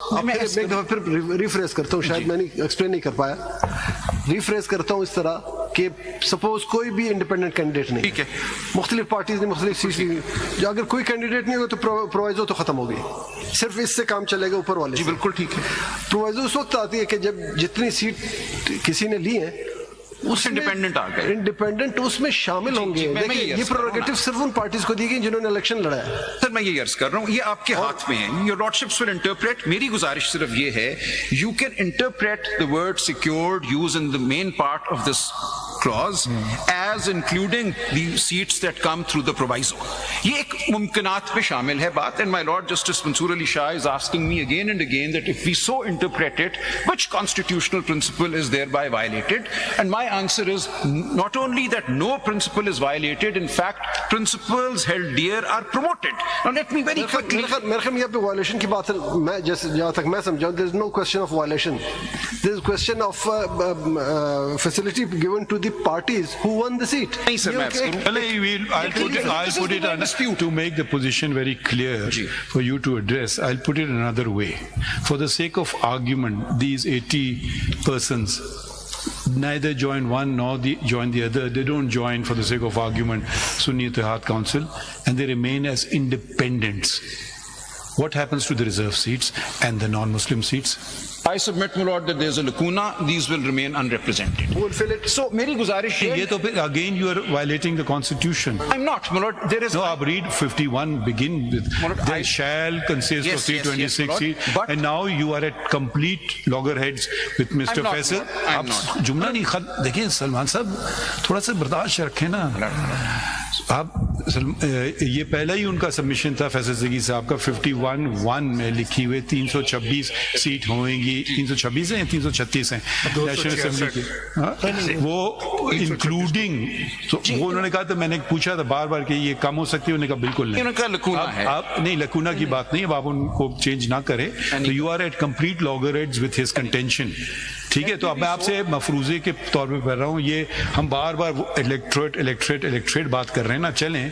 मैं एक दफा फिर रिफ्रेश करता हूँ, शायद मैंने एक्सप्लेन नहीं कर पाया। रिफ्रेश करता हूँ इस तरह कि सपोज कोई भी इंडिपेंडेंट कैंडिडेट नहीं, ठीक है, मुख्तलिफ पार्टीज ने मुख्तलिफ सीट ली, जो अगर कोई कैंडिडेट नहीं होगा तो प्रोवाइजो तो खत्म हो गई, सिर्फ इससे काम चलेगा ऊपर वाले। जी बिल्कुल ठीक है। प्रोवाइजो उस वक्त आती है कि जब जितनी सीट किसी ने ली है उस इंडिपेंडेंट आ गए, इंडिपेंडेंट उसमें शामिल होंगे। ये प्रोरोगेटिव सिर्फ उन पार्टीज को दी गई जिन्होंने इलेक्शन लड़ा है। सर मैं ये अर्ज कर रहा हूँ, ये आपके हाथ में है, योर लॉर्डशिप्स विल इंटरप्रेट। मेरी गुजारिश सिर्फ ये है, you can interpret the word secured use in the main part of this clause as including the seats that come through the proviso. ये एक मुमकिनात पे शामिल है बात, and my Lord Justice Mansoor Ali Shah is asking me again and again that if we so interpret it, which constitutional principle is thereby violated? And my answer is not only that no principle is violated, in fact principles held dear are promoted. Now let me very quickly, मेरे ख्याल में यहाँ पे violation की बात है, मैं जैसे जहाँ तक मैं समझाऊँ, there is no question of violation, there is question of facility given to the parties who won the seat. I'll put it on, to make the position very clear for you to address. I'll put it another way. For the sake of argument, these 80 persons neither join one nor join the other. They don't join for the sake of argument Sunni Ittihad Council, and they remain as independents. What happens to the reserve seats and the non-Muslim seats? I submit, my Lord, that there is a lacuna. These will remain unrepresented. Who will fill it? So, मेरी गुजारिश है, ये तो फिर again you are violating the constitution. I'm not, my Lord. There is no. I'll read 51. Begin with they shall consist of 326 seats, and now you are at complete loggerheads with Mr. Faisal. I'm not. जुमला नहीं खत देखिए सलमान साहब, थोड़ा सा बर्दाश्त रखें ना आप। ये पहला ही उनका सबमिशन था फैसल ज़की साहब का, 51(1) में लिखी हुए 326 सीट होंगी, 326 हैं या 336 हैं नेशनल असेंबली की, वो इंक्लूडिंग। तो वो उन्होंने कहा, तो मैंने पूछा था बार बार कि ये कम हो सकती है, उन्होंने कहा बिल्कुल नहीं। आप नहीं, लकूना की बात नहीं, अब आप उनको चेंज ना करें। तो you are at complete loggerheads with his contention, ठीक है। तो अब मैं आपसे मफरूजे के तौर पे कर रहा हूँ, ये हम बार बार इलेक्ट्रेट बात कर रहे हैं ना, चलें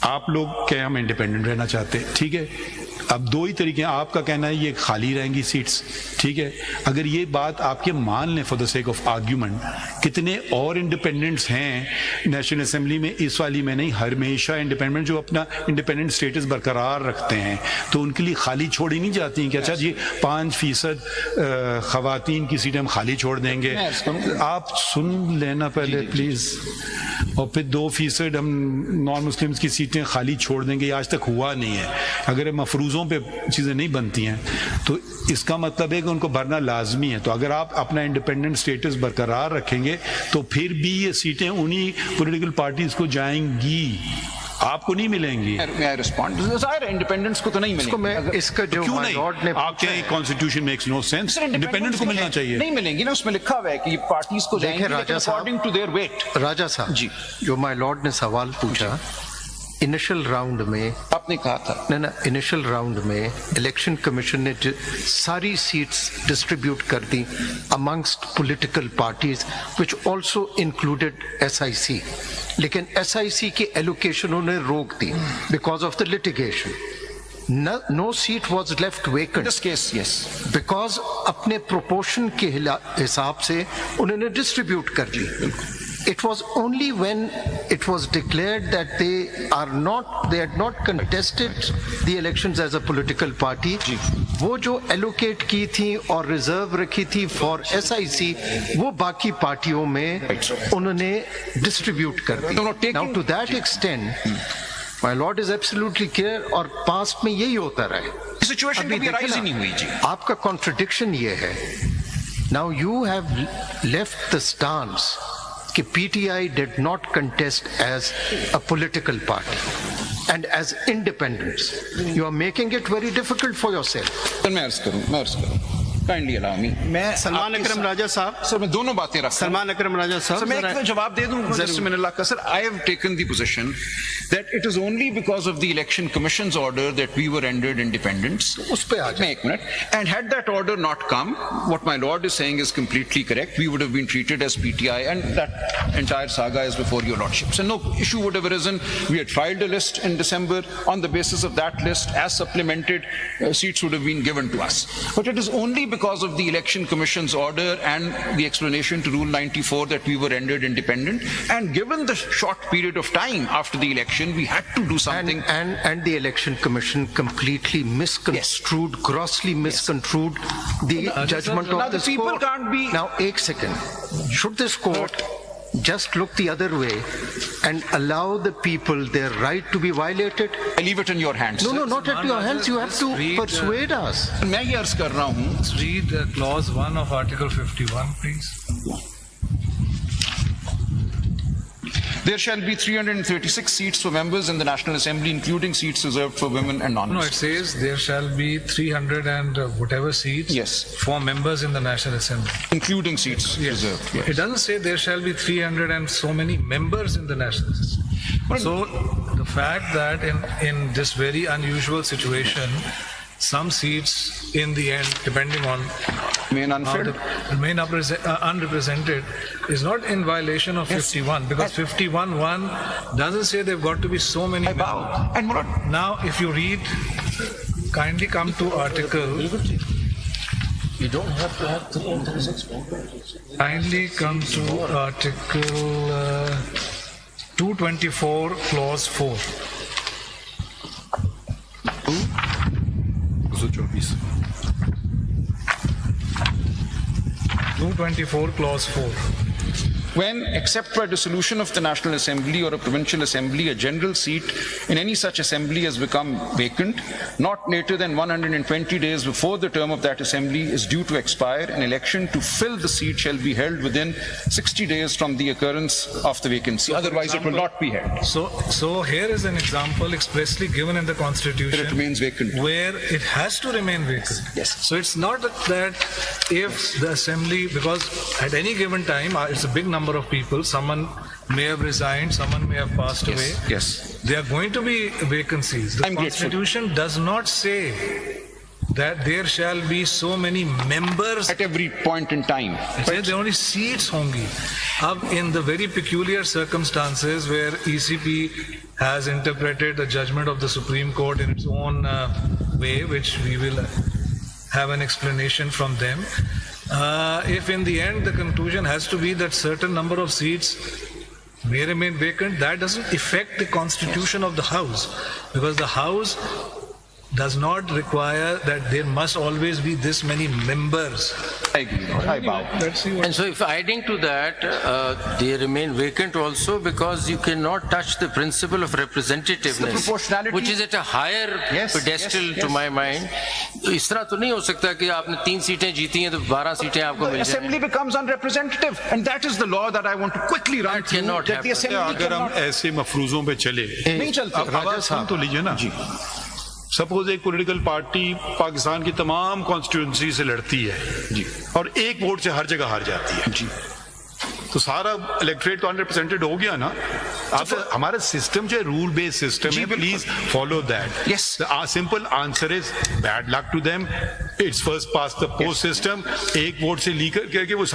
आप लोग क्या हम इंडिपेंडेंट रहना चाहते हैं, ठीक है। अब दो ही तरीके हैं, आपका कहना है ये खाली रहेंगी सीट्स, ठीक है। अगर ये बात आपके मान लें for the sake of argument, कितने और इंडिपेंडेंट्स हैं नेशनल असेंबली में, इस वाली में नहीं, हमेशा इंडिपेंडेंट जो अपना इंडिपेंडेंट स्टेटस बरकरार रखते हैं, तो उनके लिए खाली छोड़ी नहीं जाती हैं कि अच्छा जी 5% खवातीन की सीटें हम खाली छोड़ देंगे। आप सुन लेना पहले प्लीज, और फिर 2% हम नॉन मुस्लिम्स की सीटें खाली छोड़ देंगे, आज तक हुआ नहीं है। अगर मफरूजों पे चीज़ें नहीं बनती हैं तो इसका मतलब है कि उनको भरना लाजमी है। तो अगर आप अपना इंडिपेंडेंट स्टेटस बरकरार रखेंगे तो फिर भी ये सीटें उन्हीं पॉलिटिकल पार्टीज को जाएंगी, आपको नहीं मिलेंगी। इंडिपेंडेंस को तो नहीं मिलेंगी, इसका जो क्यों नहीं? आपके constitution makes no sense, independent को मिलना चाहिए। नहीं मिलेंगी ना, उसमें लिखा हुआ है कि ये पार्टीज को जाएंगे अकॉर्डिंग टू देयर वेट। राजा साहब जी, जो माय लॉर्ड ने सवाल पूछा, इनिशियल राउंड में आपने कहा था ना, इनिशियल राउंड में इलेक्शन कमीशन ने सारी सीट्स डिस्ट्रीब्यूट कर दी amongst political parties which also included SIC, लेकिन SIC की एलोकेशन उन्होंने रोक दी because of the litigation. No seat was left vacant. In this case, yes. Because अपने proportion के हिसाब से उन्होंने distribute कर ली। It was only when it was declared that they had not contested the elections as a political party, वो जो allocate की थी और reserve रखी थी for SIC, वो बाकी पार्टियों में उन्होंने distribute कर दी। Now to that extent, My Lord is absolutely clear, और पास्ट में यही होता रहा। सिचुएशन कभी राइज ही नहीं हुई जी। आपका कॉन्ट्रडिक्शन ये है, now you have left the stance कि PTI did not contest as a political party and as independents. You are making it very difficult for yourself. मैं अर्ज करूं Kindly allow me. میں سلمان اکرم راجہ صاحب سر میں دونوں باتیں رکھتا ہوں. سلمان اکرم راجہ سر صاحب میں ایک جواب دے دوں جسٹ من اللہ کا. سر I have taken the position that it is only because of the election commission's order that we were rendered independent. اس پہ آ جائیں. ایک minute. And had that order not come, what my lord is saying is completely correct. We would have been treated as PTI, and that entire saga is before your lordships. And no issue would have arisen. We had filed a list in December. On the basis of that list, as supplemented, seats would have been given to us. But it is only because of the election commission's order and the explanation to Rule 94 that we were rendered independent. And given the short period of time after the election, we had to do something. And the election commission completely misconstrued, grossly misconstrued the judgment Now of the this people court. can't be. Now, एक second. Should this court just look the other way and allow the people their right to be violated? I leave it in your hands. No, not at your hands. You have to persuade us. میں یہ عرض کر رہا ہوں. Read clause 1 of Article 51, please. There shall be 336 seats for members in the National Assembly, including seats reserved for women and No, it non-Muslims. says there shall be 300 and whatever seats Yes. for members in the National Assembly. Including seats reserved. Yes. It doesn't say there shall be 300 and so many members in the National Assembly. So the fact that in this very unusual situation, some seats in the end, depending on Remain how unfilled. they remain unrepresented, is not in violation of 51, because 51(1) doesn't say they've got to be so many I bow. members. And Murad, Now, if you read, kindly come to Article. You don't have to have 336 members. Kindly come to Article 224, Clause 4. 224, Clause 4. when, except by dissolution of the National Assembly or a provincial assembly, a general seat in any such assembly has become vacant, not later than 120 days before the term of that assembly is due to expire, an election to fill the seat shall be held within 60 days from the occurrence of the vacancy. Otherwise, it will not be held. So here is an example expressly given in the Constitution. It remains vacant. Where it has to remain vacant. Yes. So it's not that if the assembly, because at any given time, it's a big number of people, someone may have resigned, someone may have passed away. Yes. There are going to be vacancies. The I'm grateful. Constitution does not say that there shall be so many members. At every point in time. It says there are only seats hongi. Ab in the very peculiar circumstances where ECP has interpreted the judgment of the Supreme Court in its own way, which we will have an explanation from them. If in the end the conclusion has to be that certain number of seats may remain vacant, that doesn't affect the constitution of the House, because the House does not require that there must always be this many members. I agree. I bow. Let's see what. And so if adding to that, they remain vacant also because you cannot touch the principle of representativeness, proportionality. which is at a higher Yes, pedestal yes, to yes. my mind. تو اس طرح تو نہیں ہو سکتا کہ آپ نے 3 سیٹیں جیتی ہیں تو 12 سیٹیں آپ کو The مل جائیں. assembly becomes unrepresentative, and that is the law that I want to quickly run That through. cannot That the happen. assembly اگر ہم cannot. ایسے مفروضوں پہ چلے نہیں چلتے. اب آواز سن تو لیجیے نا. سپوز ایک پولیٹیکل پارٹی پاکستان کی تمام کانسٹیٹوئنسی سے لڑتی ہے اور ایک ووٹ سے ہر جگہ ہار جاتی ہے, تو سارا الیکٹریٹ تو انریپرزینٹڈ ہو گیا نا. آپ ہمارا سسٹم جو ہے رول بیس سسٹم ہے, please follow that. Yes. Simple answer is bad luck to them. It's first past the post system. ایک ووٹ سے لیک کر کے وہ